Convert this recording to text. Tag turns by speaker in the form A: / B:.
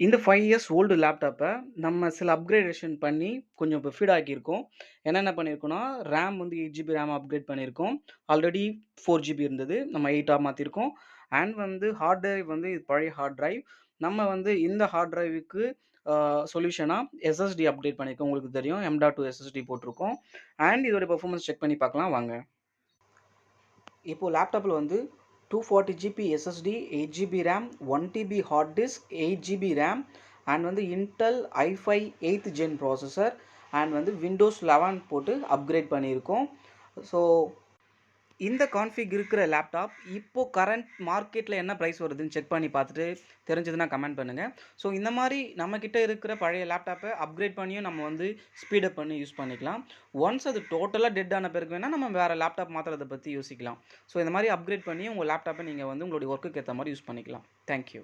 A: இந்த 5 years old லேப்டாப்ப நம்ம சில அப்கிரேடேஷன் பண்ணி கொஞ்சம் இப்போ ஃபீட் ஆக்கியிருக்கோம். என்னென்ன பண்ணியிருக்கோம்னா, ரேம் வந்து 8 ஜிபி ரேம் அப்கிரேட் பண்ணியிருக்கோம். ஆல்ரெடி 4 ஜிபி இருந்தது. நம்ம 8ஆ மாத்திருக்கோம். அண்ட் வந்து ஹார்ட் டிரைவ் வந்து இது பழைய ஹார்ட் டிரைவ். நம்ம வந்து இந்த ஹார்ட் டிரைவுக்கு சொல்யூஷனா எஸ்எஸ்டி அப்டேட் பண்ணியிருக்கோம். உங்களுக்கு தெரியும். M.2 எஸ்எஸ்டி போட்டிருக்கோம். அண்ட் இதோட பெர்ஃபார்மன்ஸ் செக் பண்ணி பார்க்கலாம் வாங்க. இப்போ லேப்டாப்பில் வந்து 240 GB SSD, 8 GB RAM, 1 TB hard disk, 8 GB RAM and வந்து Intel i5 8th gen processor and வந்து விண்டோஸ் 11 போட்டு அப்கிரேட் பண்ணியிருக்கோம். ஸோ இந்த கான்ஃபிக் இருக்கிற லேப்டாப் இப்போ கரண்ட் மார்க்கெட்டில் என்ன ப்ரைஸ் வருதுன்னு செக் பண்ணி பார்த்துட்டு தெரிஞ்சதுன்னா கமெண்ட் பண்ணுங்கள். ஸோ இந்த மாதிரி நம்மக்கிட்ட இருக்கிற பழைய லேப்டாப்பை அப்கிரேட் பண்ணியும் நம்ம வந்து ஸ்பீடப் பண்ணி யூஸ் பண்ணிக்கலாம். ஒன்ஸ் அது டோட்டலாக டெட் ஆன பிறகு வேணால் நம்ம வேறு லேப்டாப் மாற்றுறதை பற்றி யோசிக்கலாம். ஸோ இந்த மாதிரி அப்கிரேட் பண்ணி உங்கள் லேப்டாப்பை நீங்கள் வந்து உங்களுடைய ஒர்க்குக்கு ஏற்ற மாதிரி யூஸ் பண்ணிக்கலாம். தேங்க்யூ.